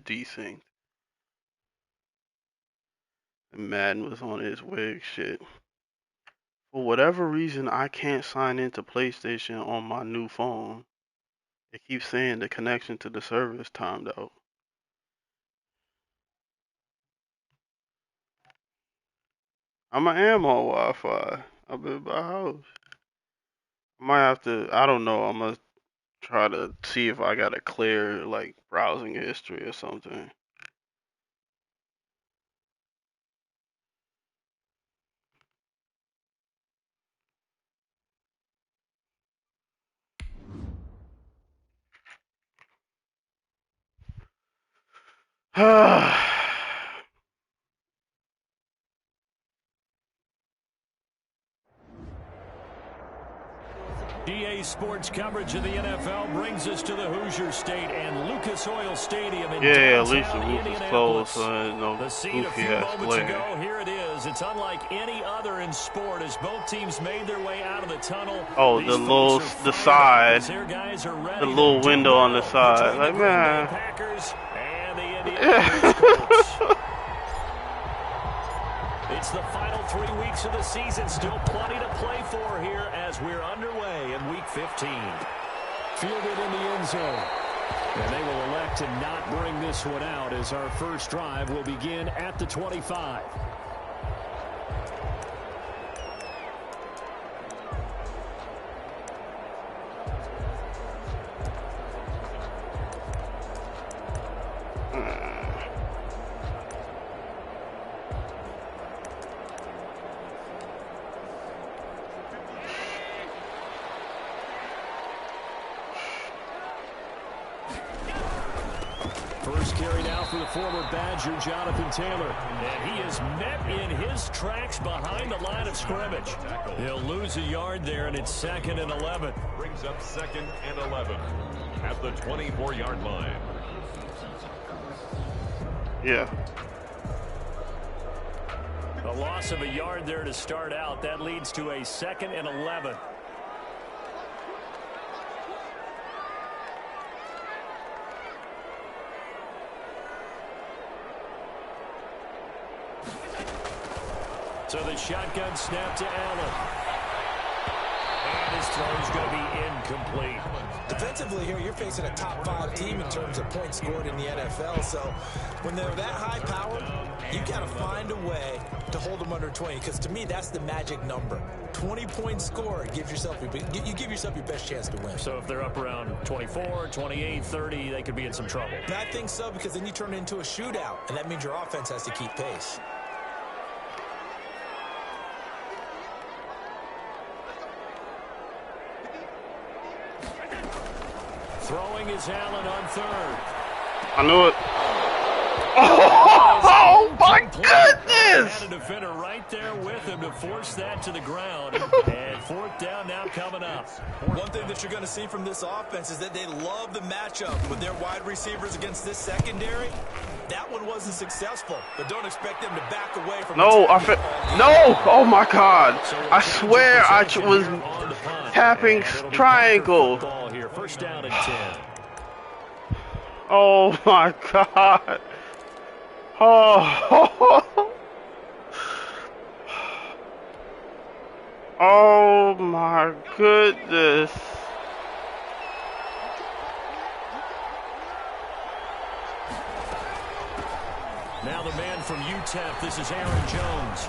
desynced. And Madden was on his wig shit. For whatever reason, I can't sign into PlayStation on my new phone. It keeps saying the connection to the server is timed out. I am on Wi-Fi. I've been by house. I might have to. I don't know. I'm gonna try to see if I got a clear like browsing history or something. DA Sports coverage of the NFL brings us to the Hoosier State and Lucas Oil Stadium in at least the downtown roof is closed, so no The scene a goofy few ass moments glare. ago, here it is. It's unlike any other in sport as both teams made their way out of the tunnel. Oh, the little, the side, the little window on the side. Like, man. Packers and the Indianapolis Colts. It's the final 3 weeks of the season. Still plenty to play for here as we're underway in Week 15. Fielded in the end zone. And they will elect to not bring this one out as our first drive will begin at the 25. First carry now for the former Badger, Jonathan Taylor. And he is met in his tracks behind the line of scrimmage. He'll lose a yard there, and it's 2nd and 11. Brings up 2nd and 11 at the 24-yard line. Yeah. A loss of a yard there to start out. That leads to a 2nd and 11. So the shotgun snap to Allen. And his throw is going to be incomplete. Defensively here, you're facing a top 5 team in terms of points scored in the NFL. So when they're that high powered, you got to find a way to hold them under 20. Because to me, that's the magic number. 20 points scored gives yourself you give yourself your best chance to win. So if they're up around 24, 28, 30, they could be in some trouble. And I think so, because then you turn it into a shootout, and that means your offense has to keep pace. Throwing is Allen on 3rd. I knew it. Oh my goodness! Had a defender right there with him to force that to the ground. And 4th down now coming up. One thing that you're going to see from this offense is that they love the matchup with their wide receivers against this secondary. That one wasn't successful, but don't expect them to back away from No, no! Oh my God! I swear I was tapping triangle. Ball here, 1st down and 10. Oh my God! Oh! Oh my goodness! Now the man from UTEP, this is Aaron Jones.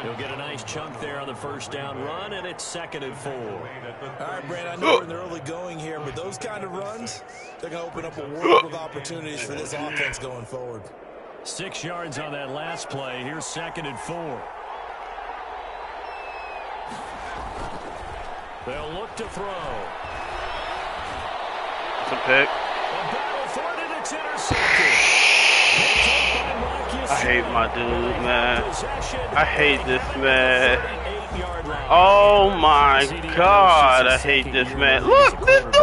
He'll get a nice chunk there on the 1st down run, and it's 2nd and 4. All right, Brand, I know we're in the early going here, but those kind of runs, they're going to open up a world of opportunities for this offense going forward. 6 yards on that last play. Here's 2nd and 4. They'll look to throw. It's a pick. A battle for it, and it's intercepted. I hate my dude, man. I hate this man. Oh my God, I hate this man. Look, this dude.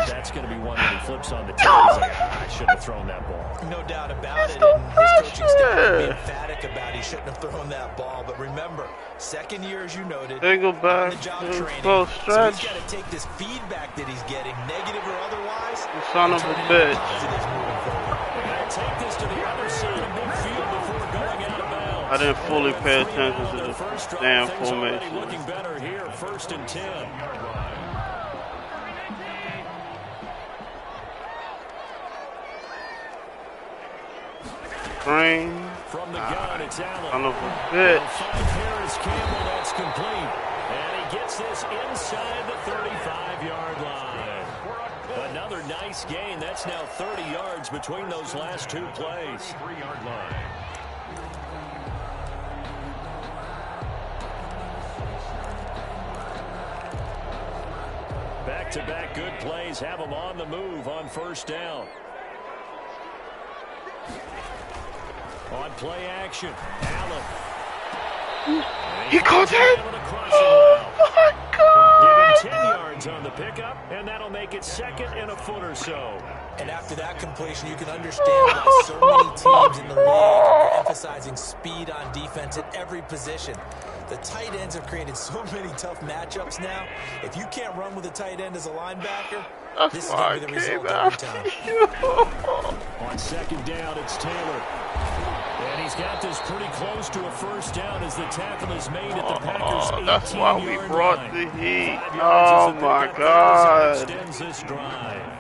That's going to be one that he flips on the tee. I shouldn't have thrown that ball. No doubt about it. And his coaching staff will be emphatic about he shouldn't have thrown that ball. But remember, 2nd year, as you noted, They go back. the job Close training. So stretch. he's got to take this feedback that he's getting, negative or otherwise, You son of a and turn it into bitch. positives moving forward. I didn't fully Well, pay 3 and attention out to of their the first drive. damn Things already formation. looking better here. 1st and 10. Green. From the gun, it's Allen. Son of a They'll bitch. find Harris Campbell. That's complete. And he gets this inside the 35-yard line. Another nice gain. That's now 30 yards between those last 2 plays. 3-yard line. Back-to-back good plays have them on the move on 1st down. On play action, Allen. He caught it! Oh, my God! Give him 10 yards on the pickup, and that'll make it 2nd and a foot or so. And after that completion, you can understand why so many teams in the league are emphasizing speed on defense at every position. The tight ends have created so many tough matchups now. If you can't run with a tight end as a linebacker, this is going to be the result every time. On 2nd down, it's Taylor. And he's got this pretty close to a 1st down as the tackle is made at the Packers' 18-yard line. That's why we brought the heat. Oh, my God. Extends this drive.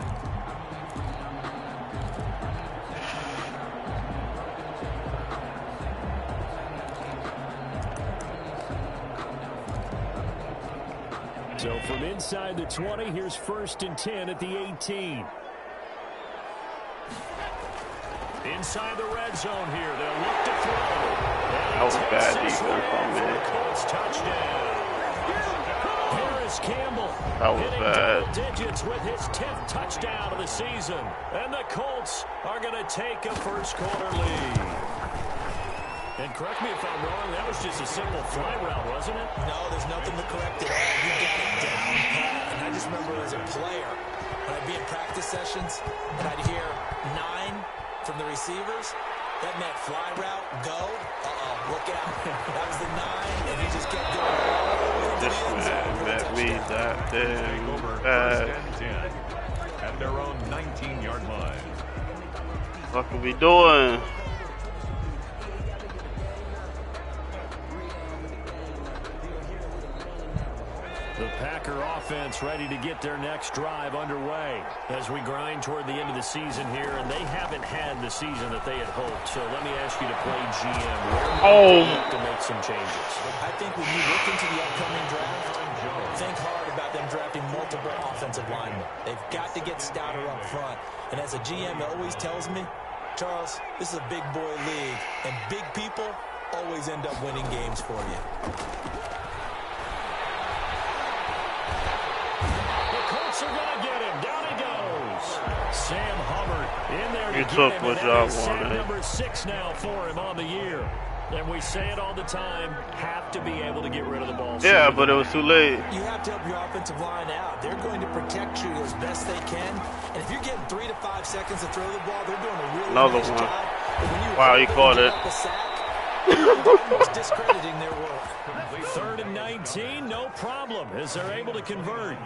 So from inside the 20, here's 1st and 10 at the 18. Inside the red zone here, they'll look to throw. That was bad defense on me. Colts touchdown. Harris Campbell That was hitting bad. double digits with his 10th touchdown of the season. And the Colts are going to take a 1st quarter lead. And correct me if I'm wrong, that was just a simple fly route, wasn't it? No, there's nothing to correct it all. You got it down pat. And I just remember as a player, when I'd be in practice sessions and I'd hear 9 from the receivers, that meant fly route, go, look out. That was the 9, and he just kept going all the way to This the end zone man for the met me touchdown. that Take damn over 1st bad. and 10 at their own 19-yard line. What are we doing? The Packer offense ready to get their next drive underway as we grind toward the end of the season here, and they haven't had the season that they had hoped. So let me ask you to play GM. Where do you have to make some changes? I think when you look into the upcoming draft, think hard about them drafting multiple offensive linemen. They've got to get stouter up front. And as a GM always tells me, Charles, this is a big boy league, and big people always end up winning games for you. Are going to get him. Down he goes. Sam Hubbard in there to You get took him. what And y'all that is sack wanted. number 6 now for him on the year. And we say it all the time, have to be able to get rid of the ball. Yeah, but it was too late. You have to help your offensive line out. They're going to protect you as best they can. And if you're getting 3 to 5 seconds to throw the ball, they're doing a really Another nice one. job. But when you Wow, he hold caught and it. give up a sack, you're almost discrediting their work. 3rd and 19, no problem, as they're able to convert.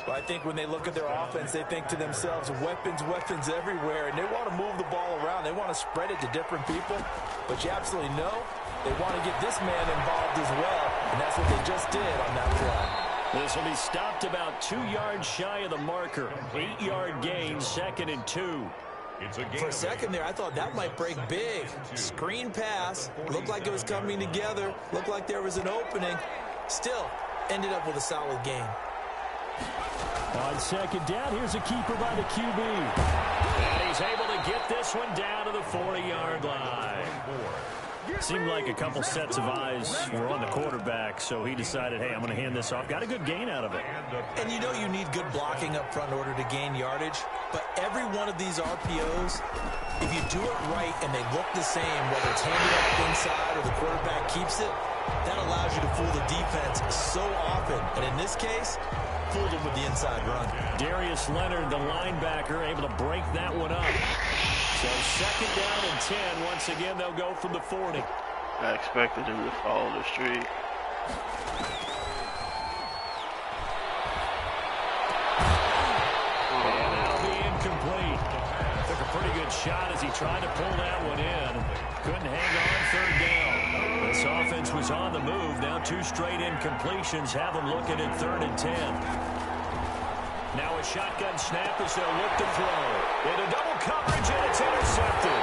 Well, I think when they look at their offense, they think to themselves, weapons, weapons everywhere, and they want to move the ball around. They want to spread it to different people, but you absolutely know they want to get this man involved as well, and that's what they just did on that play. This will be stopped about 2 yards shy of the marker. 8-yard gain, 2nd and 2. It's a game For a second there, I thought that might break big. Screen pass, looked like it was coming together, looked like there was an opening. Still, ended up with a solid gain. On 2nd down, here's a keeper by the QB. And he's able to get this one down to the 40-yard line. Seemed like a couple sets of eyes were on the quarterback, so he decided, hey, I'm going to hand this off. Got a good gain out of it. And you know you need good blocking up front in order to gain yardage, but every one of these RPOs, if you do it right and they look the same, whether it's handed up inside or the quarterback keeps it, that allows you to fool the defense so often. And in this case, fooled him with the inside run. Darius Leonard, the linebacker, able to break that one up. So 2nd down and 10. Once again, they'll go from the 40. I expected him to follow the street. And that'll be incomplete. Took a pretty good good shot as he tried to pull that one in. Couldn't hang on third down. This offense was on the move. Now 2 straight incompletions have them looking at 3rd and 10. Now a shotgun snap as they'll look to throw. Into double coverage, and it's intercepted.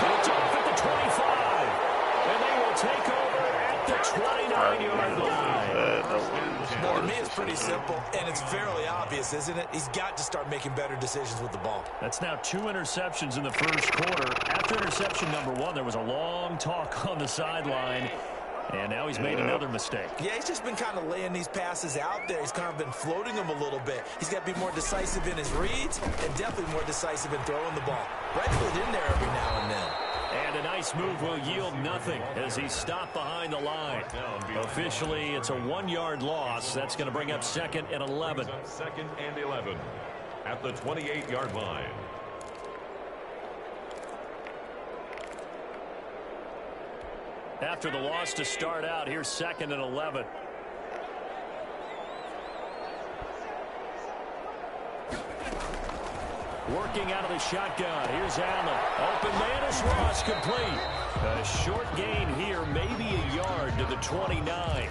Picked off at the 25. And they will take over at the 29-yard line. Now, to me, it's pretty simple, and it's fairly obvious, isn't it? He's got to start making better decisions with the ball. That's now 2 interceptions in the first quarter. After interception number 1, there was a long talk on the sideline. And now he's made another mistake. Yeah, he's just been kind of laying these passes out there. He's kind of been floating them a little bit. He's got to be more decisive in his reads and definitely more decisive in throwing the ball. Rifle it in there every now and then. And a nice move will yield nothing as he's stopped behind the line. Officially, it's a 1-yard loss. That's going to bring up 2nd and 11. 2nd and 11 at the 28-yard line. After the loss to start out, here's 2nd and 11. Working out of the shotgun. Here's Allen. Open man is Ross, complete. A short gain here, maybe a yard to the 29.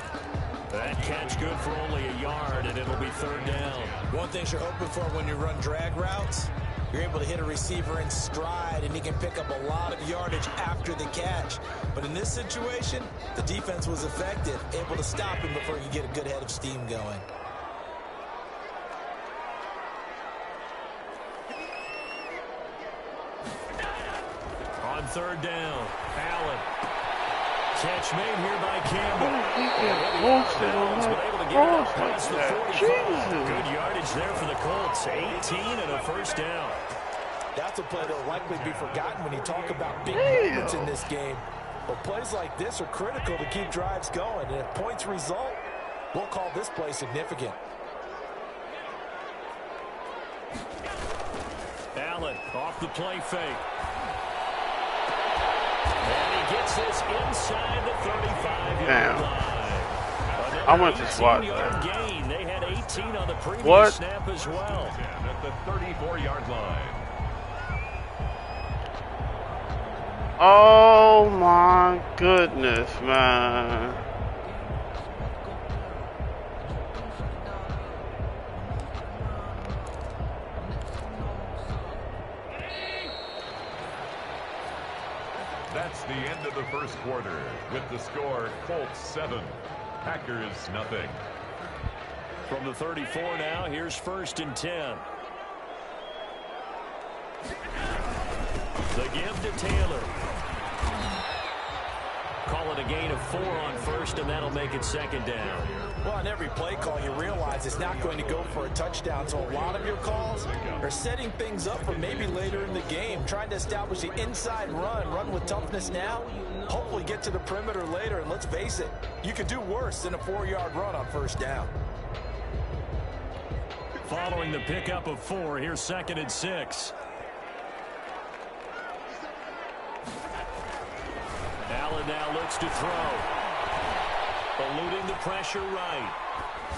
That catch good for only a yard, and it'll be 3rd down. One thing you're hoping for when you run drag routes, you're able to hit a receiver in stride, and he can pick up a lot of yardage after the catch. But in this situation, the defense was effective, able to stop him before you get a good head of steam going. On 3rd down, Allen. Catch made here by Campbell. Good yardage there for the Colts. 18 and a 1st down. That's a play that will likely be forgotten when you talk about big moments in this game. But plays like this are critical to keep drives going. And if points result, we'll call this play significant. Allen off the play fake. And he gets this inside the 35-yard line. I went to SWAT there. Gain. They had 18 on the previous snap as well. At the 34-yard line. Oh my goodness, man. That's the end of the first quarter. With the score, Colts 7, Packers nothing. From the 34 now, here's 1st and 10. The give to Taylor. Call it a gain of 4 on 1st, and that'll make it 2nd down. Well, on every play call, you realize it's not going to go for a touchdown. So a lot of your calls are setting things up for maybe later in the game, trying to establish the inside run with toughness now, hopefully get to the perimeter later. And let's face it, you could do worse than a 4-yard run on 1st down. Following the pickup of 4, here's 2nd and 6. Allen now looks to throw. Eluding the pressure right.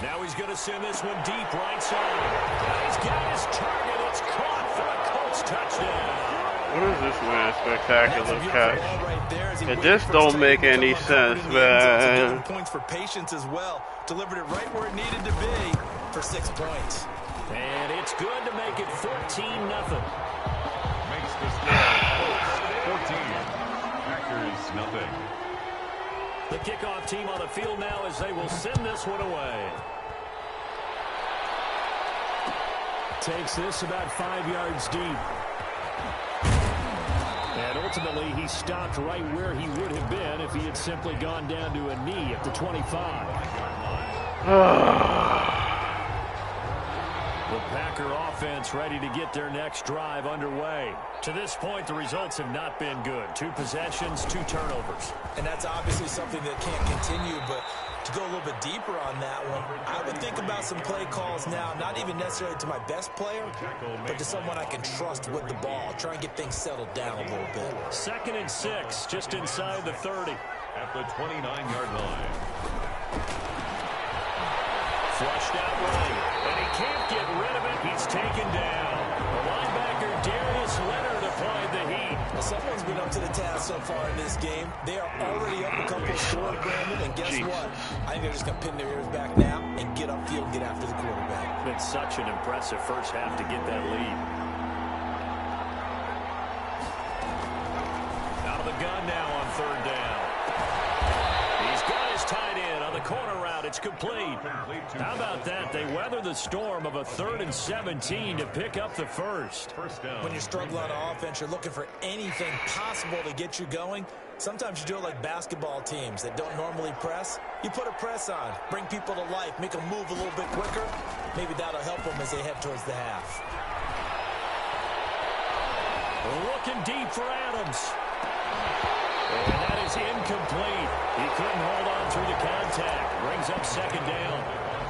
Now he's going to send this one deep right side. Now he's got his target. It's caught for a Colts touchdown. What is this, man? Spectacular catch. It just don't make any sense, man. Points for patience as well. Delivered it right where it needed to be for 6 points. And it's good to make it 14-0. Makes the score 14. Packers nothing. The kickoff team on the field now as they will send this one away. Takes this about 5 yards deep. And ultimately, he stopped right where he would have been if he had simply gone down to a knee at the 25. The Packer offense ready to get their next drive underway. To this point, the results have not been good. 2 possessions, 2 turnovers. And that's obviously something that can't continue, but to go a little bit deeper on that one, I would think about some play calls now, not even necessarily to my best player, but to someone I can trust with the ball. Try and get things settled down a little bit. 2nd and 6, just inside the 30. At the 29-yard line. Flushed out right, and he can't get rid of it. He's taken down. The linebacker Darius Here's Leonard applying the heat. Well, someone's been up to the task so far in this game. They are already up a couple of scores, Brandon, and guess what? I think they're just going to pin their ears back now and get upfield and get after the quarterback. It's such an impressive first half to get that lead. Out of the gun now on third down. He's got his tight end on the corner route. It's complete. How about that? They weather the storm of a 3rd and 17 to pick up the first. When you're struggling on offense, you're looking for anything possible to get you going. Sometimes you do it like basketball teams that don't normally press. You put a press on, bring people to life, make them move a little bit quicker. Maybe that'll help them as they head towards the half. Looking deep for Adams. And that is incomplete. He couldn't hold on through the contact. Brings up second down.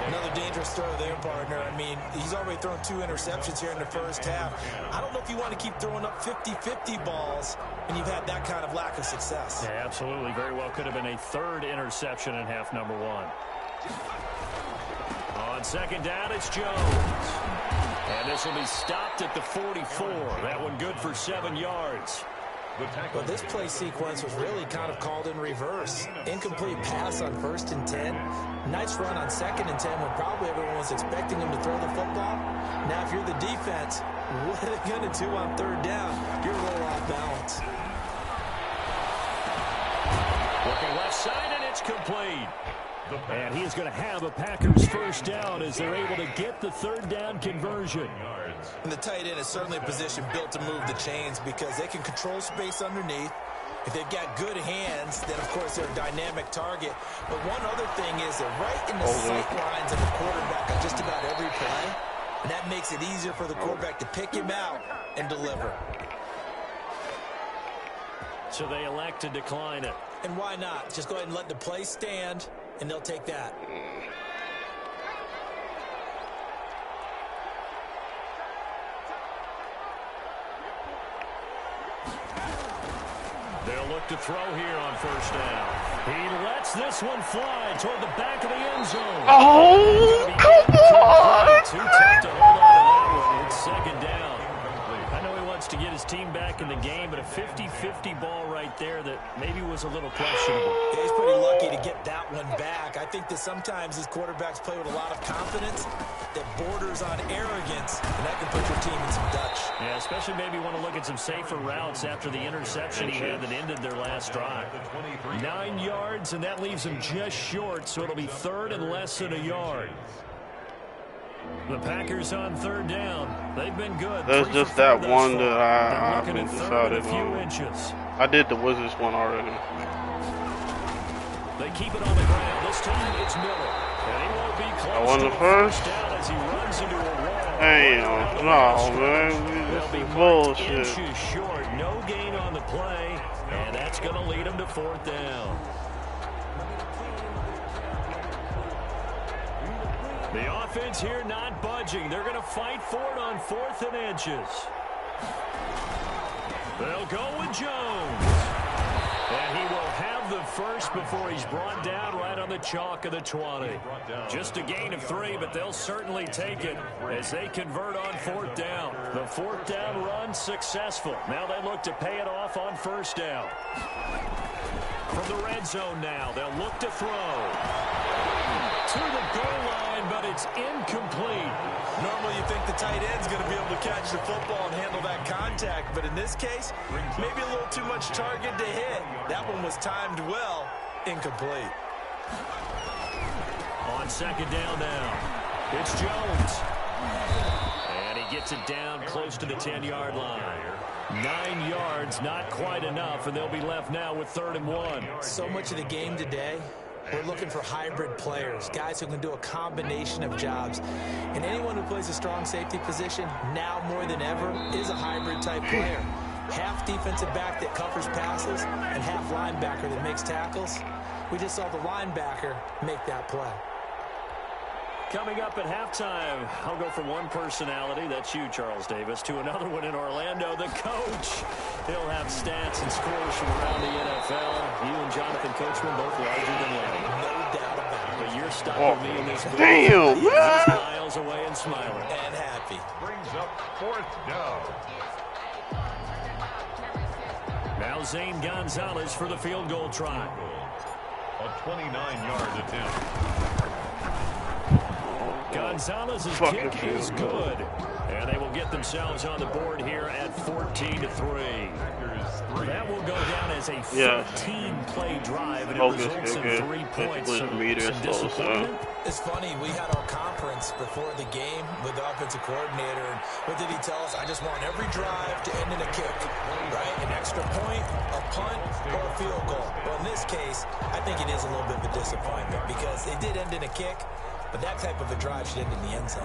Another dangerous throw there, partner. I mean, he's already thrown 2 interceptions here in the first half. I don't know if you want to keep throwing up 50-50 balls when you've had that kind of lack of success. Yeah, absolutely. Very well could have been a 3rd interception in half number 1. On second down, it's Jones. And this will be stopped at the 44. That one good for 7 yards. Well, this play sequence was really kind of called in reverse. Incomplete pass on 1st and 10. Nice run on 2nd and 10 when probably everyone was expecting him to throw the football. Now, if you're the defense, what are they going to do on 3rd down? You're a little off balance. Looking left side, and it's complete. And he's going to have a Packers first down as they're able to get the 3rd down conversion. And the tight end is certainly a position built to move the chains because they can control space underneath. If they've got good hands, then, of course, they're a dynamic target. But one other thing is they're right in the sight lines of the quarterback on just about every play. And that makes it easier for the quarterback to pick him out and deliver. So they elect to decline it. And why not? Just go ahead and let the play stand, and they'll take that. They'll look to throw here on first down. He lets this one fly toward the back of the end zone. Oh, come on! Too tough to hold on to that one. It's second down. I know he wants to get his team back in the game, but a 50-50 ball right there that maybe was a little questionable. Yeah, he's pretty lucky to get that one back. I think that sometimes these quarterbacks play with a lot of confidence that borders on arrogance, and that can put your team in some Dutch. Yeah, especially maybe want to look at some safer routes after the interception he had that ended their last drive. 9 yards, and that leaves him just short, so it'll be 3rd and less than a yard. The Packers on 3rd down. They've been good. There's just that one that I haven't decided on. I did the Wizards one already. They keep it on the ground. This time it's Miller. And he won't be close. I won the first. As he runs into a wall. Damn, no, man. This is bullshit. Inches short. No gain on the play. And that's going to lead him to 4th down. The offense here not budging. They're going to fight for it on 4th and inches. They'll go with Jones. And he will have the first before he's brought down right on the chalk of the 20. Just a gain of 3, but they'll certainly take it as they convert on 4th down. The 4th down run successful. Now they look to pay it off on 1st down. From the red zone now, they'll look to throw. To the goal line, but it's incomplete. Normally you think the tight end's going to be able to catch the football and handle that contact, but in this case, maybe a little too much target to hit. That one was timed well, incomplete. On second down now, it's Jones. And he gets it down close to the 10-yard line. 9 yards, not quite enough, and they'll be left now with 3rd and 1. So much of the game today, we're looking for hybrid players, guys who can do a combination of jobs. And anyone who plays a strong safety position, now more than ever, is a hybrid-type player. Half defensive back that covers passes and half linebacker that makes tackles. We just saw the linebacker make that play. Coming up at halftime, I'll go from one personality, that's you, Charles Davis, to another one in Orlando, the coach. He'll have stats and scores from around the NFL. You and Jonathan Coachman both larger than life. No doubt about it. But you're stuck with me in this booth. Damn, man. Miles away and smiling. And happy. Brings up 4th down. Now Zane Gonzalez for the field goal try. A 29-yard attempt. Gonzalez's kick is good. And they will get themselves on the board here at 14-3. That will go down as a 13-play drive, and it results in 3 points. Some disappointment. It's funny, we had our conference before the game with the offensive coordinator, and what did he tell us? I just want every drive to end in a kick, right? An extra point, a punt, or a field goal. Well, in this case, I think it is a little bit of a disappointment because it did end in a kick, but that type of a drive should end in the end zone.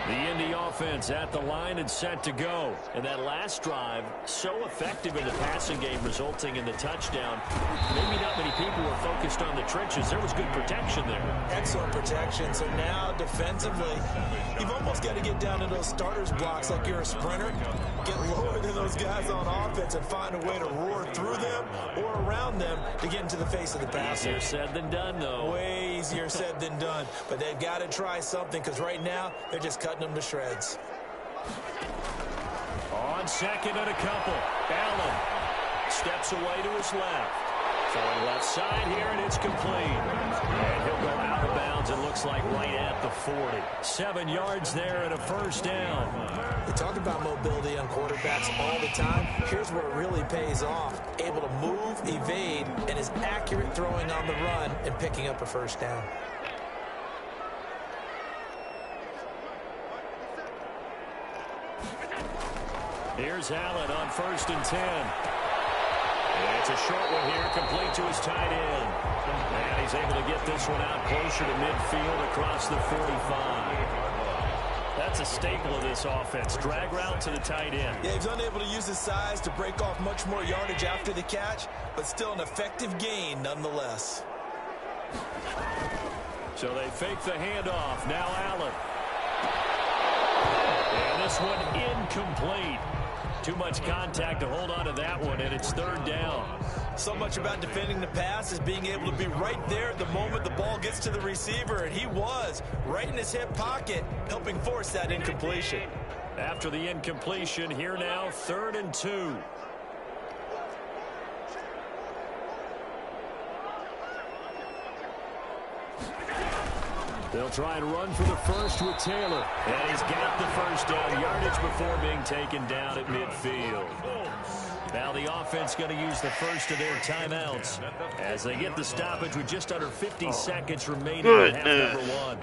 The Indy offense at the line and set to go. And that last drive, so effective in the passing game, resulting in the touchdown. Maybe not many people were focused on the trenches. There was good protection there. Excellent protection. So now, defensively, you've almost got to get down to those starters blocks like you're a sprinter. Get lower than those guys on offense and find a way to roar through them or around them to get into the face of the passer. Easier said than done, though. Way easier said than done. But they've got to try something because right now, they're just cutting them to shreds. On second and a couple, Allen steps away to his left. Throwing left side here, and it's complete. And he'll go out of bounds, it looks like right at the 40. 7 yards there and a first down. We talk about mobility on quarterbacks all the time. Here's where it really pays off. Able to move, evade, and is accurate throwing on the run and picking up a first down. Here's Allen on 1st and 10. It's a short one here, complete to his tight end. And he's able to get this one out closer to midfield across the 45. That's a staple of this offense. Drag route to the tight end. Yeah, he's unable to use his size to break off much more yardage after the catch, but still an effective gain nonetheless. So they fake the handoff. Now Allen. And this one incomplete. Too much contact to hold on to that one, and it's 3rd down. So much about defending the pass is being able to be right there at the moment the ball gets to the receiver, and he was right in his hip pocket, helping force that incompletion. After the incompletion, here now, 3rd and 2. They'll try and run for the first with Taylor. And he's got the first down yardage before being taken down at midfield. Now the offense going to use the first of their timeouts as they get the stoppage with just under 50 seconds remaining in half number 1.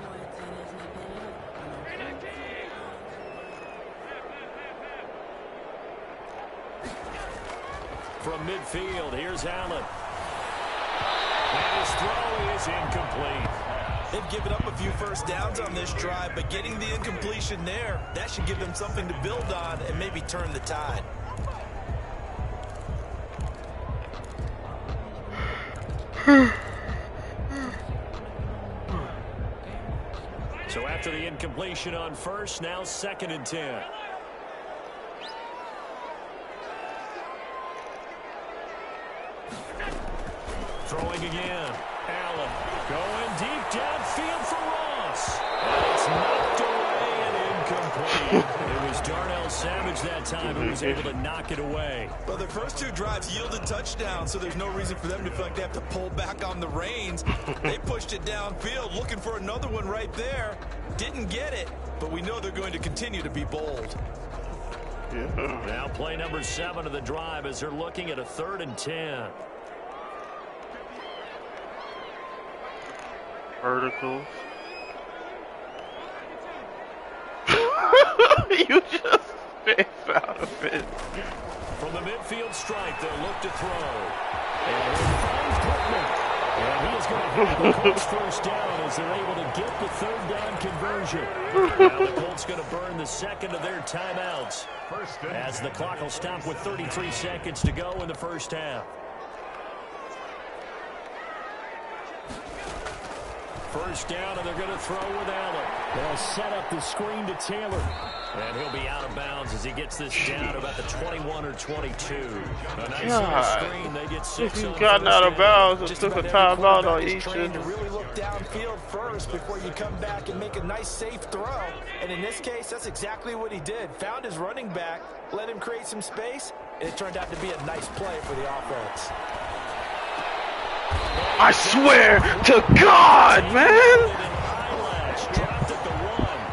From midfield, here's Allen. And his throw is incomplete. They've given up a few first downs on this drive, but getting the incompletion there, that should give them something to build on and maybe turn the tide. So after the incompletion on first, now 2nd and 10. Throwing again. Allen going deep downfield for Ross. And it's knocked away and incomplete. It was Darnell Savage that time who was able to knock it away. Well, their first 2 drives yielded touchdowns, so there's no reason for them to feel like they have to pull back on the reins. They pushed it downfield, looking for another one right there. Didn't get it, but we know they're going to continue to be bold. Yeah. Now play number 7 of the drive as they're looking at a 3rd and 10. Verticals. You just spaced out of it. From the midfield stripe, they'll look to throw. And he finds Pittman. And he is going to have the Colts first down as they're able to get the 3rd down conversion. Now the Colts going to burn the 2nd of their timeouts as the clock will stop with 33 seconds to go in the first half. First down, and they're going to throw with Allen. They'll set up the screen to Taylor. And he'll be out of bounds as he gets this down about the 21 or 22. A nice little screen. They get 6 If on he's gotten out of bounds and Just took a about every timeout on quarterback is each trained to of really look downfield first before you come back and make a nice, safe throw. And in this case, that's exactly what he did. Found his running back, let him create some space, It turned out to be a nice play for the offense. I swear to God, man!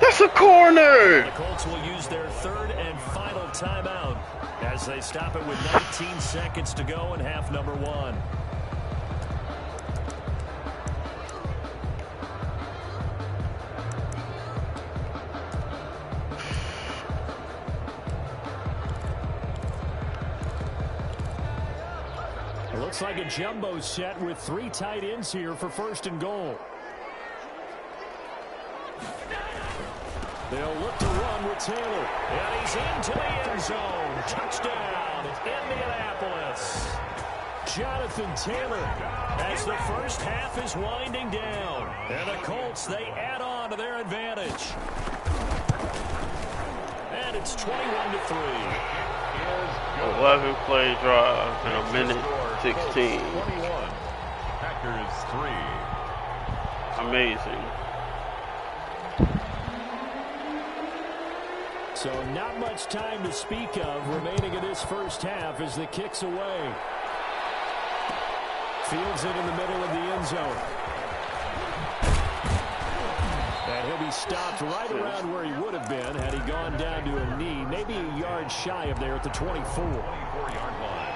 That's a corner! The Colts will use their third and final timeout as they stop it with 19 seconds to go in half number 1. It looks like a jumbo set with 3 tight ends here for first and goal. They'll look to run with Taylor. And he's into the end zone. Touchdown, Indianapolis. Jonathan Taylor as the first half is winding down. And the Colts, they add on to their advantage. And it's 21-3. 11 play drive in a minute 16. 21. Packers 3. Amazing. So not much time to speak of remaining in this first half as the kick's away. Fields it in the middle of the end zone. And he'll be stopped right around where he would have been had he gone down to a knee, maybe a yard shy of there at the 24. 24-yard line.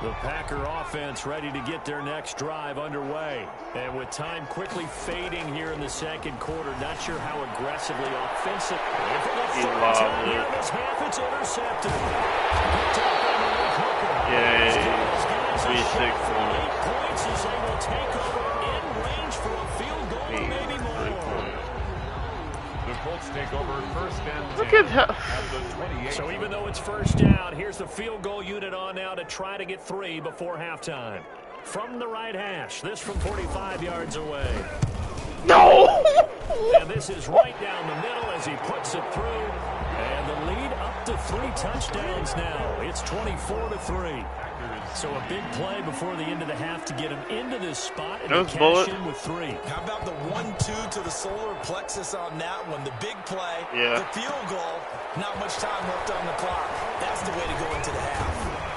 The Packer offense ready to get their next drive underway. And with time quickly fading here in the second quarter, not sure how aggressively offensive. If it gets third here in this half, it's intercepted. Yay. 3-6 8 points as they will take over in range for a field goal, maybe more. The Colts take over first and 10 Look at that. at the 28. So even though it's first down, here's the field goal unit on now to try to get 3 before halftime. From the right hash, this from 45 yards away. No! And this is right down the middle as he puts it through. And the lead up to 3 touchdowns now. It's 24-3. So a big play before the end of the half to get him into this spot and to cash in with 3. How about the 1-2 to the solar plexus on that one? The big play, the field goal, not much time left on the clock. That's the way to go into the half.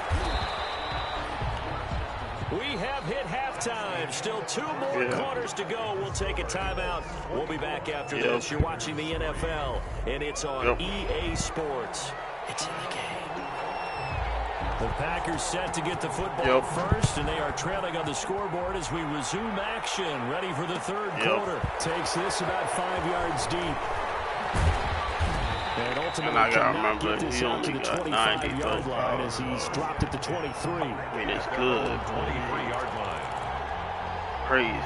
We have hit halftime. Still 2 more quarters to go. We'll take a timeout. We'll be back after this. You're watching the NFL, and it's on EA Sports. It's in the game. The Packers set to get the football first, and they are trailing on the scoreboard as we resume action. Ready for the third quarter. Takes this about 5 yards deep. And ultimately cannot get this out to the 25-yard line as he's dropped at the 23. I mean, it's good. 23-yard line. Crazy.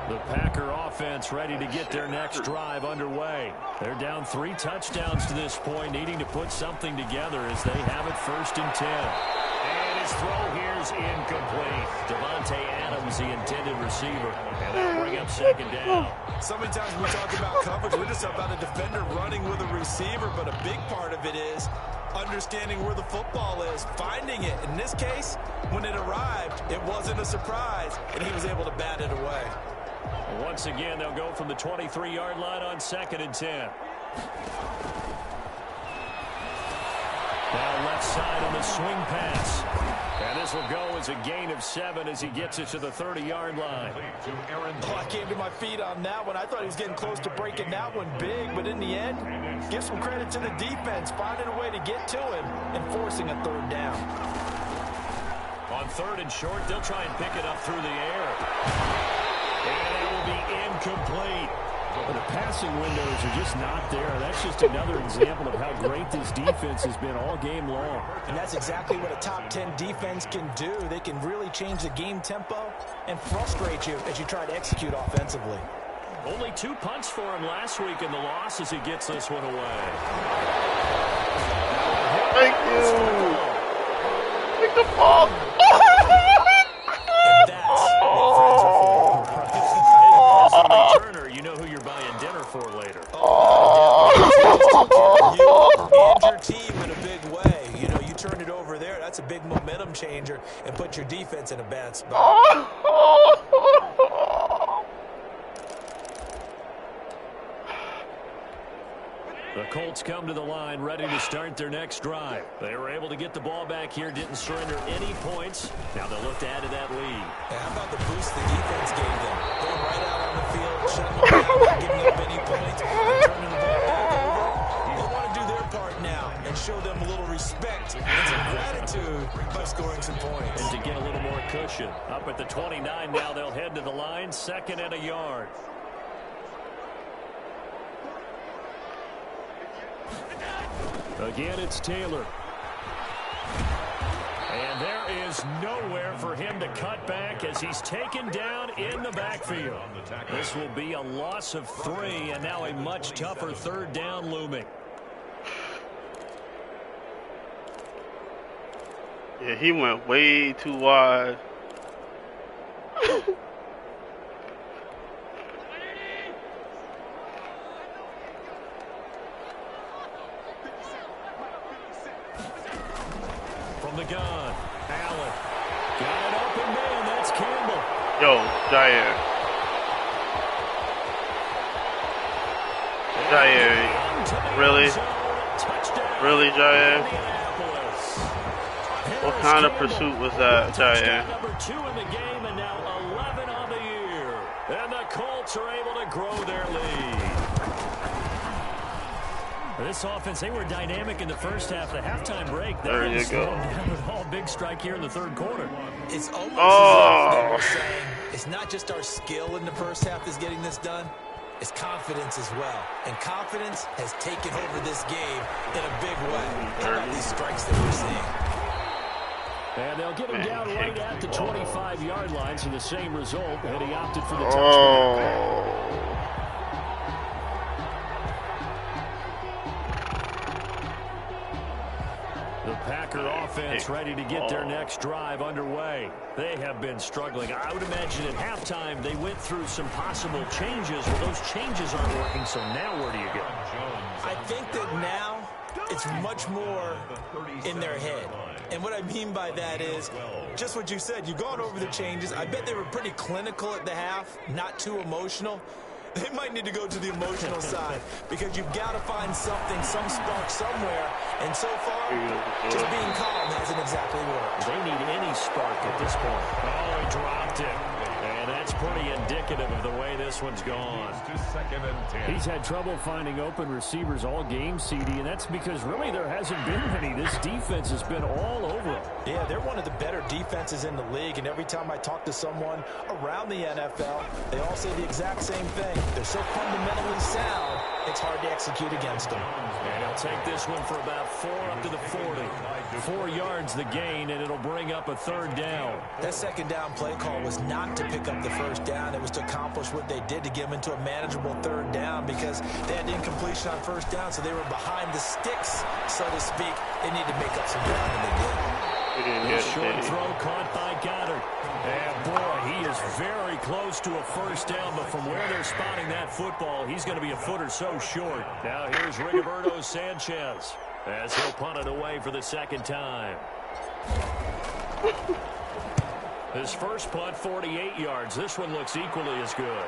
The Packer offense ready to get their next drive underway. They're down 3 touchdowns to this point, needing to put something together as they have it first and 10. And his throw here is incomplete. Devontae Adams, the intended receiver. And that'll bring up second down. So many times we talk about coverage, we're just about a defender running with a receiver, but a big part of it is understanding where the football is, finding it. In this case, when it arrived, it wasn't a surprise, and he was able to bat it away. Once again, they'll go from the 23-yard line on second and 10. Now left side on the swing pass. And this will go as a gain of 7 as he gets it to the 30-yard line. I came to my feet on that one. I thought he was getting close to breaking that one big, but in the end, give some credit to the defense, finding a way to get to him and forcing a third down. On third and short, they'll try and pick it up through the air. And it will be incomplete. But the passing windows are just not there. That's just another example of how great this defense has been all game long. And that's exactly what a top 10 defense can do. They can really change the game tempo and frustrate you as you try to execute offensively. Only 2 punts for him last week in the loss as he gets this one away. Thank you. Pick the ball. And that's what friends are for. As a returner, you know who you're buying dinner for later. You and your team in a big way. You know, you turn it over there, that's a big momentum changer and put your defense in a bad spot. The Colts come to the line ready to start their next drive. They were able to get the ball back here, didn't surrender any points. Now they'll look to add to that lead. Hey, how about the boost the defense gave them? Going right out on the field, shutting them down, not giving up any points, and turning the ball back over. They want to do their part now and show them a little respect and some gratitude by scoring some points. And to get a little more cushion. Up at the 29 now, they'll head to the line, 2nd and a yard. Again, it's Taylor. And there is nowhere for him to cut back as he's taken down in the backfield. This will be a loss of 3, and now a much tougher 3rd down looming. Yeah, he went way too wide. From the gun, Allen. Got an open man, that's Campbell. Yo, Jair. Jair, really? Really, Jair? What kind of pursuit was that, Jair? Number 2 in the game, and now 11 on the year. And the Colts are able to grow their lead. This offense, they were dynamic in the first half. The halftime break, there you go. With all big strike here in the 3rd quarter. It's almost as if they were saying, it's not just our skill in the first half that's getting this done. It's confidence as well. And confidence has taken over this game in a big way. How about these strikes that we're seeing? And they'll get him down right at the 25-yard line, so the same result, and he opted for the touchdown. The Packer offense ready to get their next drive underway. They have been struggling. I would imagine at halftime they went through some possible changes. Well, those changes aren't working, so now where do you go? I think that now it's much more in their head. And what I mean by that is just what you said. You've gone over the changes. I bet they were pretty clinical at the half, not too emotional. They might need to go to the emotional side because you've got to find something, some spark somewhere. And so far, just being calm hasn't exactly worked. They need any spark at this point. Oh, he dropped it. And that's pretty indicative of the way this one's gone. He's had trouble finding open receivers all game, CD, and that's because really there hasn't been any. This defense has been all over him. Yeah, they're one of the better defenses in the league, and every time I talk to someone around the NFL, they all say the exact same thing. They're so fundamentally sound, it's hard to execute against them. And he'll take this one for about 4 up to the 40. 4 yards the gain, and it'll bring up a 3rd down. That 2nd down play call was not to pick up the 1st down. It was to accomplish what they did to get them into a manageable 3rd down because they had incompletion on 1st down, so they were behind the sticks, so to speak. They needed to make up some ground, and they did. Short throw caught by Goddard. And boy, he is very close to a 1st down, but from where they're spotting that football, he's going to be a foot or so short. Now here's Rigoberto Sanchez as he'll punt it away for the 2nd time. His first punt, 48 yards. This one looks equally as good.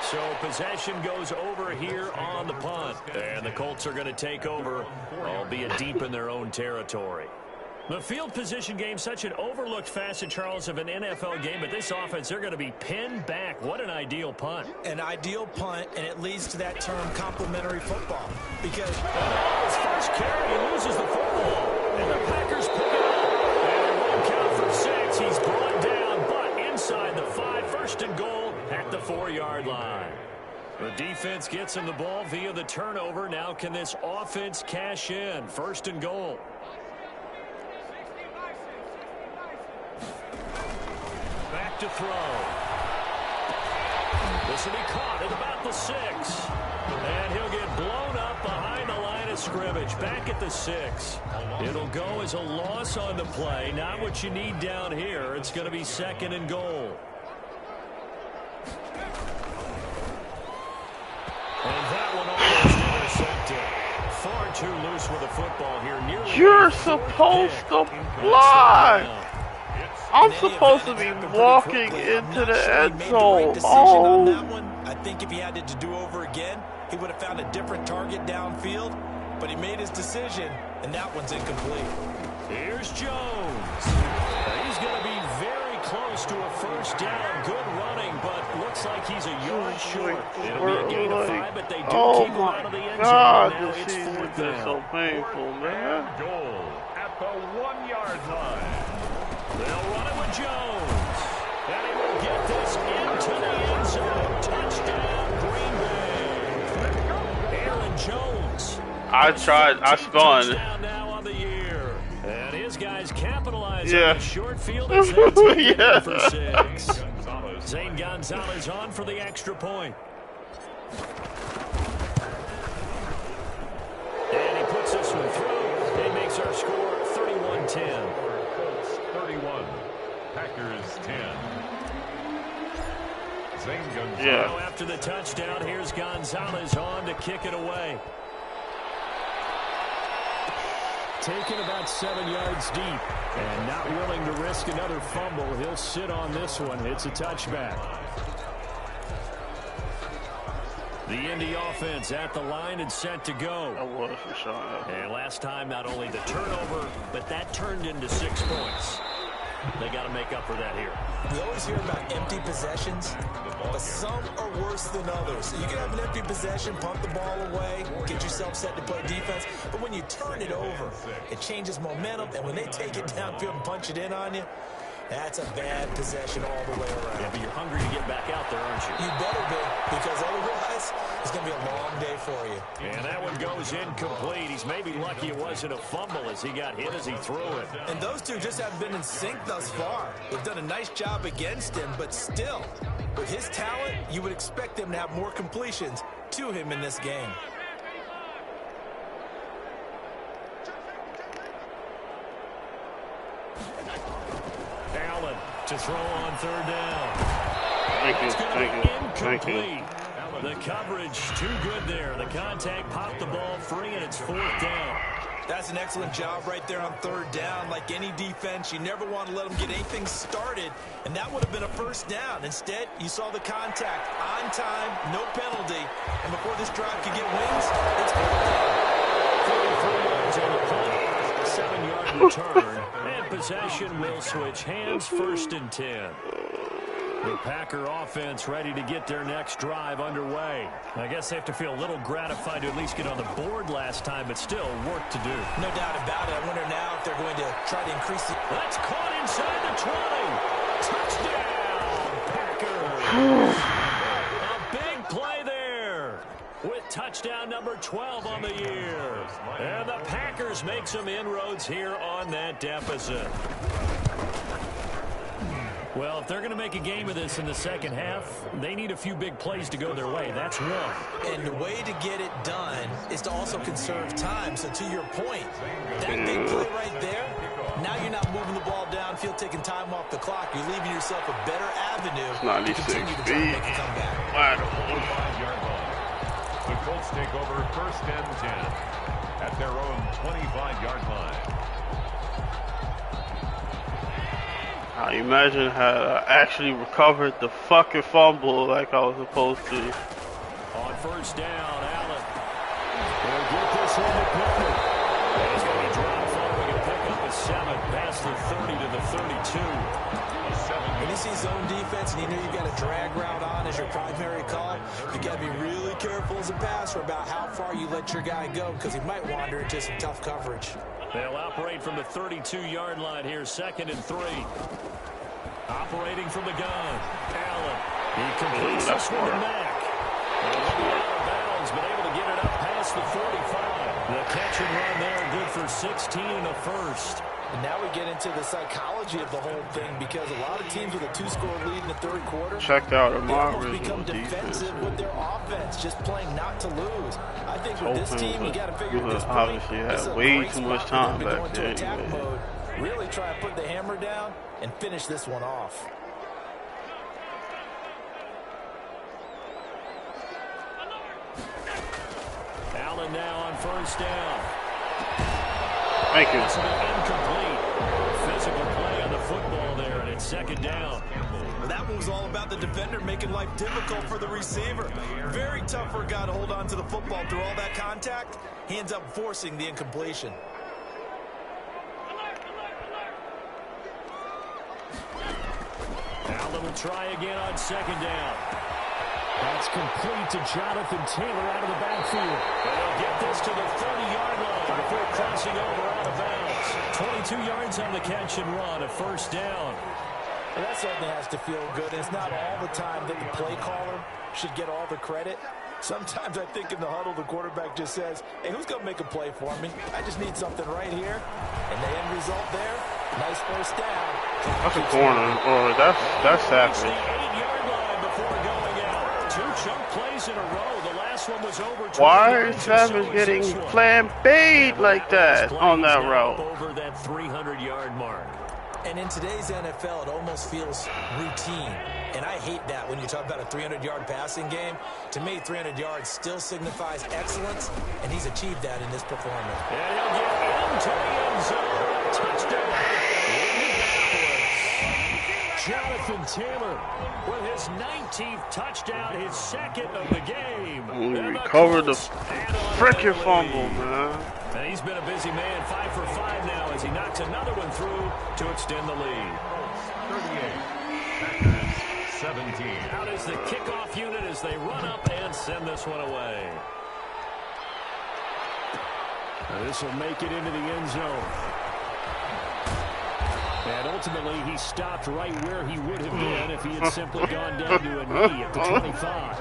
So possession goes over here on the punt. And the Colts are going to take over, albeit deep in their own territory. The field position game, such an overlooked facet, Charles, of an NFL game. But this offense, they're going to be pinned back. What an ideal punt. An ideal punt, and it leads to that term complementary football. Because his first carry, he loses the football. And the Packers pick it up. And it won't count for 6. He's brought down, but inside the 5, 1st and goal at the 4-yard line. The defense gets him the ball via the turnover. Now can this offense cash in? 1st and goal. Back to throw. This will be caught at about the 6. And he'll get blown up behind the line of scrimmage. Back at the 6. It'll go as a loss on the play. Not what you need down here. It's going to be 2nd and goal. And that one almost intercepted. Far too loose with the football here. You're supposed to block. I'm supposed to be walking into the end zone. Oh. I think if he had it to do over again, he would have found a different target downfield, but he made his decision, and that one's incomplete. Here's Jones. He's going to be very close to a first down. Good running, but looks like he's a yard short. It'll be a gain of 5, but they do keep him out of the end zone. Now it's fourth down. So painful, man. Goal at the 1 yard line. They'll run it with Jones. And he will get this into the end zone. Touchdown, Green Bay. Aaron Jones. I spun. Now on the year. And his guys capitalize Yeah. on the short field as they take Yeah. it for 6. Zane Gonzalez on for the extra point. And he puts this one through. It makes our score 31-10. Colts 31, Packers 10. Zane Gonzalez. So after the touchdown, here's Gonzalez on to kick it away. Taken about 7 yards deep and not willing to risk another fumble. He'll sit on this one. It's a touchback. The Indy offense at the line and set to go. That was for sure. And last time, not only the turnover, but that turned into 6 points. They got to make up for that here. We always hear about empty possessions, but some are worse than others. You can have an empty possession, pump the ball away, get yourself set to play defense, but when you turn it over, it changes momentum, and when they take it downfield and punch it in on you, that's a bad possession all the way around. Yeah, but you're hungry to get back out there, aren't you? You better be, because otherwise, it's going to be a long day for you. And that one goes incomplete. He's maybe lucky it wasn't a fumble as he got hit as he threw it. And those two just haven't been in sync thus far. They've done a nice job against him, but still, with his talent, you would expect them to have more completions to him in this game. Allen to throw on third down. Thank you. The coverage too good there. The contact popped the ball free, and it's fourth down. That's an excellent job right there on third down. Like any defense, you never want to let them get anything started, and that would have been a first down. Instead, you saw the contact on time, no penalty, and before this drive could get wings, it's fourth down. 43 yards on the punt, 7-yard return, and possession will switch hands, first and 10. The Packer offense ready to get their next drive underway. I guess they have to feel a little gratified to at least get on the board last time, but still work to do. No doubt about it. I wonder now if they're going to try to increase the... That's caught inside the 20. Touchdown, Packers. A big play there with touchdown number 12 on the year. And the Packers make some inroads here on that deficit. Well, if they're going to make a game of this in the second half, they need a few big plays to go their way. That's one. And the way to get it done is to also conserve time. So to your point, that big play right there, now you're not moving the ball downfield, taking time off the clock. You're leaving yourself a better avenue to continue to try to make a comeback. Wow. 5-yard line. The Colts take over first and 10 at their own 25-yard line. I imagine had I actually recovered the fucking fumble like I was supposed to. On first down, Allen will get this one to Pickett. He's going to be dropped following a pickup of 7 past the 30 to the 32. When you see zone defense and you know you've got a drag route on as your primary call, you got to be really careful as a passer about how far you let your guy go because he might wander into some tough coverage. They'll operate from the 32-yard line here, 2nd and 3. Operating from the gun, Allen. He completes this one to Mack. Out of bounds, but able to get it up past the 45. The catch and run there, good for 16 and a first. And now we get into the psychology of the whole thing because a lot of teams with a 2-score lead in the third quarter, Checked out they Amar almost become original defensive defense. with their offense, just playing not to lose. I think with this team, you got to figure at we this point, obviously had this is a way great too much spot for them time to go back into there attack anyway. mode, really try to put the hammer down and finish this one off. Allen now on first down. Thank you. Incomplete. Physical play on the football there, and it's 2nd down. Well, that one was all about the defender making life difficult for the receiver. Very tough for a guy to hold on to the football through all that contact. He ends up forcing the incompletion. Allen will try again on second down. That's complete to Jonathan Taylor out of the backfield. And he'll get this to the 30-yard line before crossing over out of bounds. 22 yards on the catch and run, a first down. And that certainly has to feel good. And it's not all the time that the play caller should get all the credit. Sometimes I think in the huddle, the quarterback just says, hey, who's going to make a play for me? I just need something right here. And the end result there, nice first down. That's a corner. Oh, that's savage. 8-yard line before going out. 2 chunk plays in a row. The last one was over. Why is Savage getting flambéed like that on that route? Over that 300-yard mark. And in today's NFL, it almost feels routine. And I hate that when you talk about a 300-yard passing game. To me, 300 yards still signifies excellence, and he's achieved that in this performance. And he'll get into the end zone. Touchdown. Jonathan Taylor with his 19th touchdown, his second of the game. We recovered the frickin' fumble, man. And he's been a busy man, 5 for 5 now as he knocks another one through to extend the lead. 38, Packers 17. Out is the kickoff unit as they run up and send this one away. This will make it into the end zone. And ultimately, he stopped right where he would have been if he had simply gone down to a knee at the 25.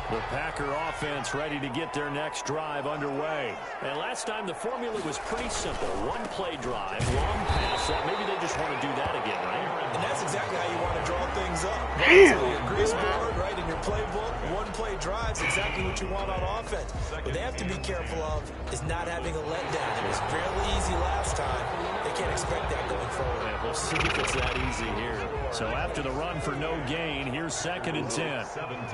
The Packer offense ready to get their next drive underway. And last time, the formula was pretty simple. One-play drive, long pass. Maybe they just want to do that again, right? And that's exactly how you want to draw things up. Right? So your grease board, right, in your playbook, one-play drives, exactly what you want on offense. What they have to be careful of is not having a letdown. It was fairly easy last time. They can't expect that going forward. Yeah, we'll see if it's that easy here. So after the run for no gain, here's 2nd and 10. 17.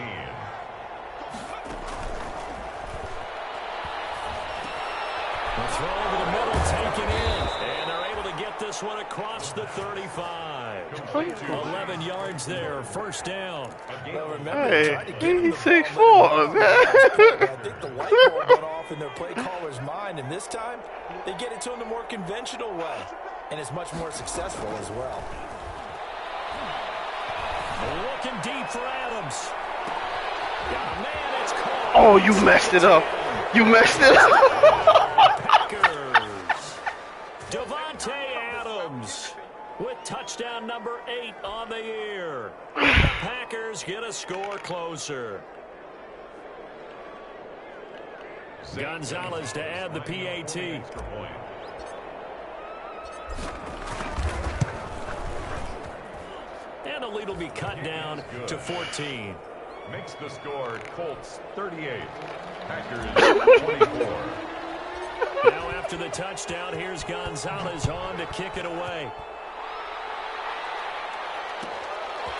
The throw over the middle, taken in. And they're able to get this one across the 35. 11 yards there, first down. Well, remember, Hey, he's 6'4", man. I think the light bulb went off in their play caller's mind, and this time they get it to him the more conventional way, and it's much more successful as well. Looking deep for Adams. Got a man, it's caught. Oh, you messed it up. You messed it up. Packers. Devontae Adams with touchdown number 8 on the year. The Packers get a score closer. Gonzalez to add the PAT. And the lead will be cut down to 14. Makes the score Colts 38, Packers 24. Now after the touchdown, here's Gonzalez on to kick it away.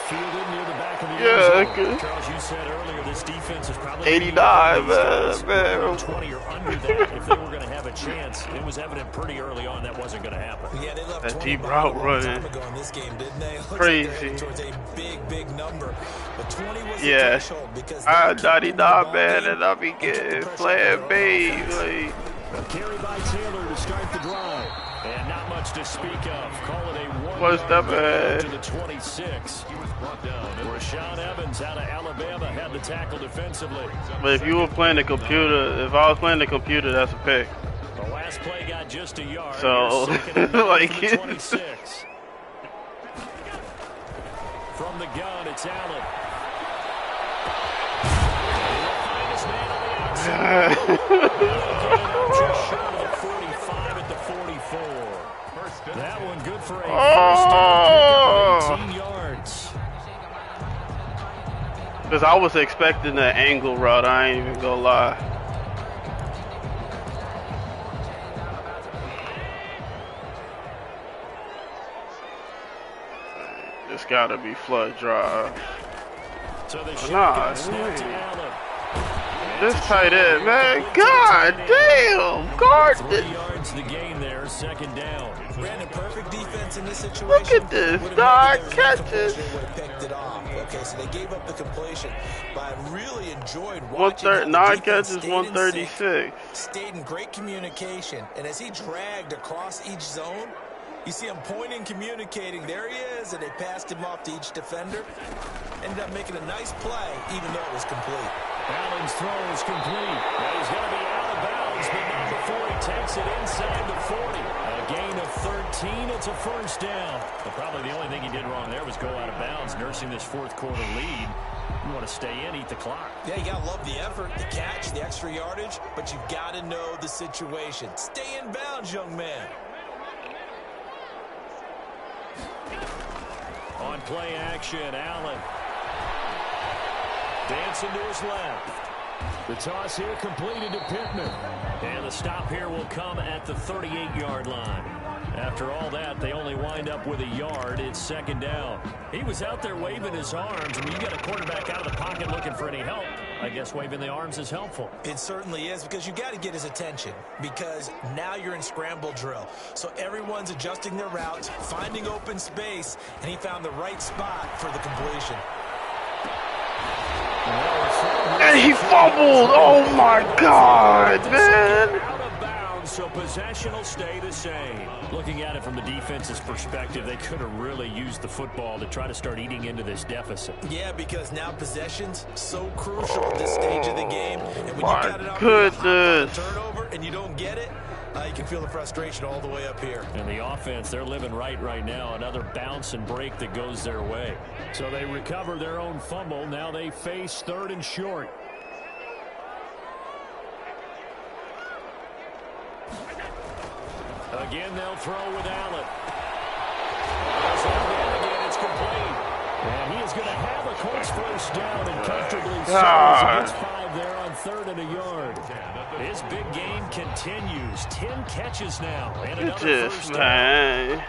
Fielded near the back of the end zone. Charles, you said earlier this defense is probably 89, man. 20 or under that if they were going to have a chance. It was evident pretty early on that wasn't going to happen. Yeah, they left That 20 deep route running. time ago in this game, didn't they? Looks Crazy. like they're headed towards a big number. But 20 was the Yeah. threshold because I they 99, man, game and I be and kept the getting pressure on their flambéed. Like, A carry by Taylor to start the drive. And not much to speak of. Call it a 1 what's that, man? to the 26. He was brought down. Rashawn Evans out of Alabama had the tackle defensively. But if you were playing the computer, if I was playing the computer, that's a pick. The last play got just a yard. So, Here's 2nd and 9 like- for the 26. From the gun, it's Allen. Finest man on the outside. Just short of the 45 at the 44. That one good for a first down, 18 yards. Because I was expecting the angle route, I ain't even gonna lie. This gotta be flood drive. So the Nah, shotgun snap to Allen. This tight end, man. God damn. Guard this. 3 yards to the gain there, second down. Brandon, perfect defense in this situation. Look at this. Dog catches. They would have picked it off. Okay, so they gave up the completion, but I really enjoyed watching how the 9 defense catches, stayed in 136. sync, stayed in great communication, and as he dragged across each zone, you see him pointing, communicating. There he is, and they passed him off to each defender. Ended up making a nice play, even though it was complete. Allen's throw is complete. Now he's going to be out of bounds, but not before he takes it inside the 40. A gain of 13. It's a first down. But probably the only thing he did wrong there was go out of bounds, nursing this fourth quarter lead. You want to stay in, eat the clock. Yeah, you got to love the effort, the catch, the extra yardage, but you've got to know the situation. Stay in bounds, young man. On play action, Allen. Dancing to his left. The toss here completed to Pittman. And the stop here will come at the 38-yard line. After all that, they only wind up with a yard. It's second down. He was out there waving his arms. I mean, you got a quarterback out of the pocket looking for any help. I guess waving the arms is helpful. It certainly is, because you got to get his attention, because now you're in scramble drill. So everyone's adjusting their routes, finding open space, and he found the right spot for the completion. And he fumbled. Oh my God, man. Out of bounds, so possession will stay the same. Looking at it from the defense's perspective, they could have really used the football to try to start eating into this deficit. Yeah, because now possession's so crucial at this stage of the game. And when you My got it up goodness. turnover and you don't get it, you can feel the frustration all the way up here. And the offense, they're living right now. Another bounce and break that goes their way. So they recover their own fumble. Now they face third and short. Again, they'll throw with Allen. Again, it's complete. And he is going to have a Colts first down and comfortably settles against 5 there on third and a yard. His big game continues. 10 catches now. And another first down. Man.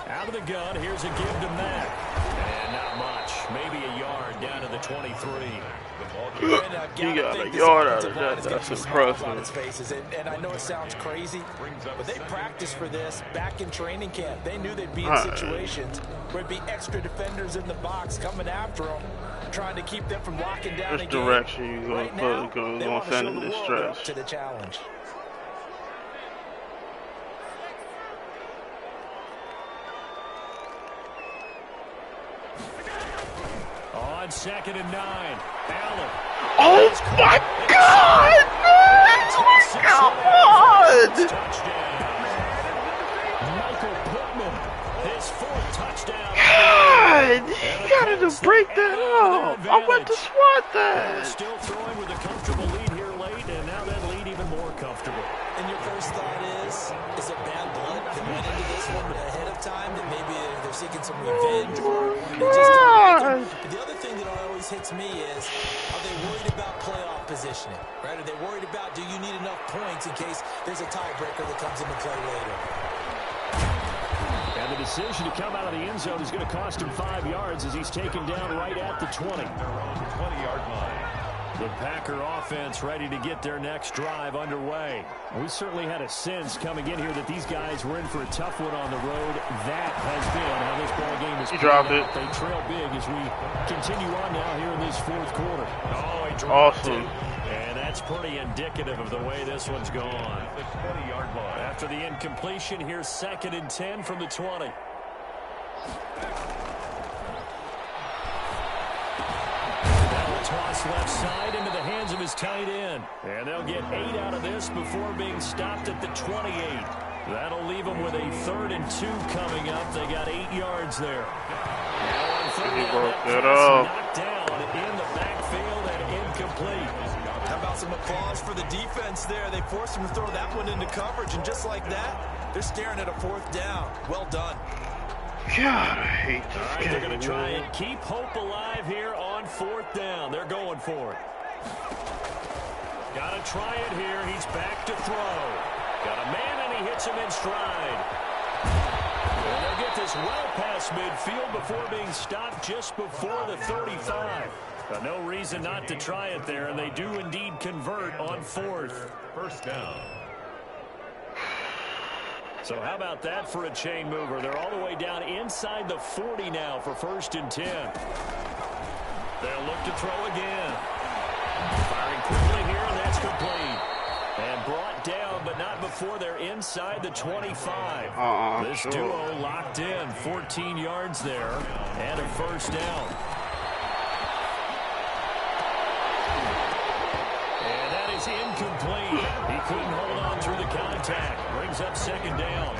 Out of the gun, here's a give to Mack. And not much. Maybe a yard down to the 23. He got a yard out of that. That's impressive. And I know it sounds crazy, but they practiced for this back in training camp. They knew they'd be in situations where it'd be extra defenders in the box coming after them, trying to keep them from locking down Which again. direction you right gonna now, put? they Gonna want to send show in the the world they're up stretch. to the challenge. On second and 9, Allen. Oh my God, man! Come on! Michael Pittman, his 4th touchdown. God, you gotta break that up. I went to swat that. Still throwing with a comfortable lead here late, and now that lead even more comfortable. And your first thought is it bad blood that went into this one ahead of time, that maybe they're seeking some revenge, or they just don't like him? But the other thing that always hits me is, are they worried about playoff positioning, right? Are they worried about, do you need enough points in case there's a tiebreaker that comes into play later? And the decision to come out of the end zone is going to cost him 5 yards as he's taken down right at the 20. 20-yard line. The Packer offense ready to get their next drive underway. We certainly had a sense coming in here that these guys were in for a tough one on the road. That has been how this ball game is. He dropped it. They trail big as we continue on now here in this fourth quarter. Oh, he dropped it. And that's pretty indicative of the way this one's gone. The 20-yard line. After the incompletion, here's 2nd and 10 from the 20. Toss left side into the hands of his tight end. And they'll get 8 out of this before being stopped at the 28. That'll leave them with a 3rd and 2 coming up. They got 8 yards there. He broke it up. Knocked down in the backfield and incomplete. How about some applause for the defense there? They forced him to throw that one into coverage, and just like that, they're staring at a 4th down. Well done. God, I hate this All right, game. they're going to try and keep hope alive here on 4th down. They're going for it. Got to try it here. He's back to throw. Got a man, and he hits him in stride. And they'll get this well past midfield before being stopped just before the 35. No reason not to try it there, and they do indeed convert on 4th. First down. So how about that for a chain mover? They're all the way down inside the 40 now for 1st and 10. They'll look to throw again. Firing quickly here, and that's complete. And brought down, but not before they're inside the 25. This duo locked in. 14 yards there, and a 1st down. And that is incomplete. He couldn't hold on through the contact. Brings up 2nd down.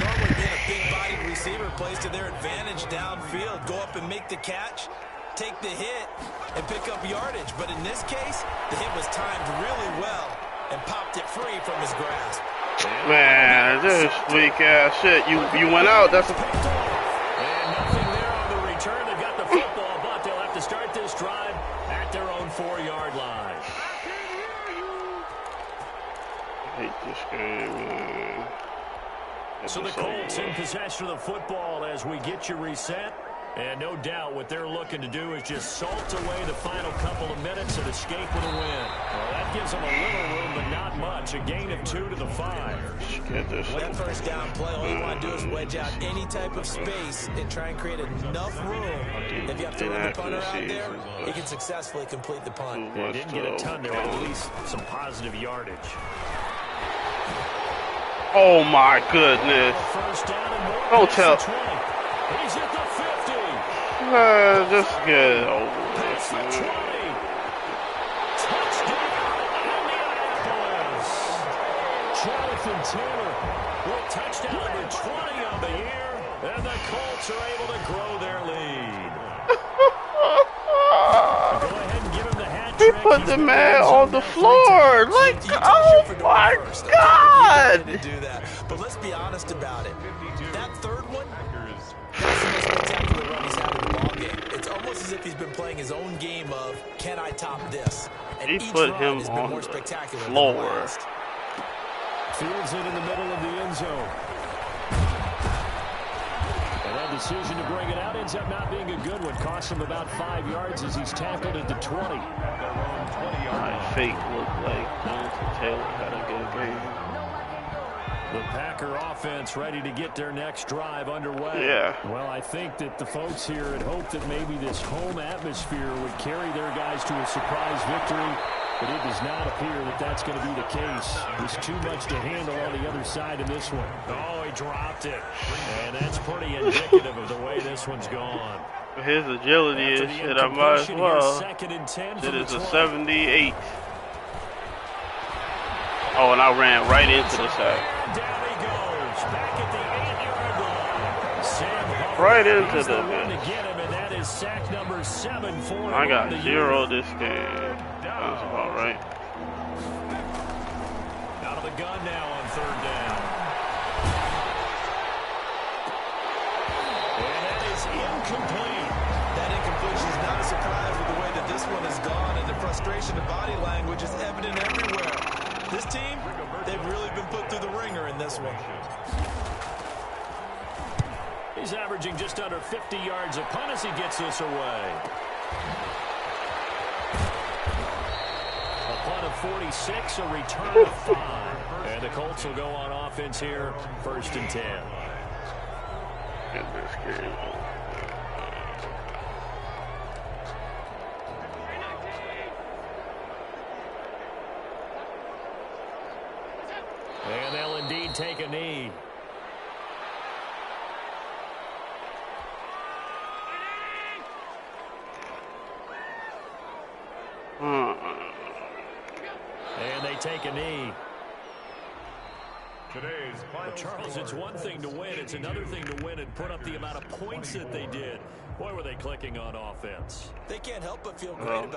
Normally being a big-bodied receiver plays to their advantage downfield. Go up and make the catch, take the hit, and pick up yardage. But in this case, the hit was timed really well and popped it free from his grasp. Man, this weak-ass shit. You went out. That's a... And nothing there on the return. They've got the football, but they'll have to start this drive at their own 4-yard line. I hate this game, man. So the Colts in possession of the football as we get you reset. And no doubt what they're looking to do is just salt away the final couple of minutes and escape with a win. Well, that gives them a little room, but not much. A gain of 2 to the 5. Get this. That 1st down play, all you want to do is wedge out any type of space and try and create enough room. If you have to run the punter out there, he can successfully complete the punt. They didn't get a ton there, but at least some positive yardage. Oh my goodness. First down and more. Don't tell. He's at the 50. Just get it over Past the 20. Touchdown, Indianapolis. Jonathan Taylor with touchdown number 20 of the year, and the Colts are able to grow their lead. Go ahead and give him the hat He trick. put the man on the floor. Like, oh my God. To do that. But let's be honest about it. That 3rd one, that's the most spectacular run he's had in the ballgame. It's almost as if he's been playing his own game of, can I top this? And He each put run him has been on more the spectacular than floor. the last. Fields it in the middle of the end zone. And that decision to bring it out ends up not being a good one. Costs him about 5 yards as he's tackled at the 20. My fake looked like Jonathan Taylor had a good game. The Packer offense ready to get their next drive underway. Yeah. Well, I think that the folks here had hoped that maybe this home atmosphere would carry their guys to a surprise victory, but it does not appear that that's going to be the case. There's too much to handle on the other side of this one. Oh, he dropped it. And that's pretty indicative of the way this one's gone. His agility is shit. I might as well. It is a 78. Oh, and I ran right into the sack. Down he goes. Back at the 8-yard line. Sam Hubbard, Right into he's the one to miss. get him, and that is sack number 7 for him I got on the 0 year. this game. That's about right. Out of the gun now on 3rd down. And that is incomplete. That incompletion is not a surprise with the way that this one has gone, and the frustration of body language is evident everywhere. This team, they've really been put through the ringer in this one. He's averaging just under 50 yards a punt as he gets this away. A punt of 46, a return of 5. And the Colts will go on offense here, 1st and 10. Get this game. And they'll indeed take a knee. And they take a knee. Today's final Charles, it's one thing to win. It's another thing to win and put up the amount of points that they did. Boy, were they clicking on offense. They can't help but feel great about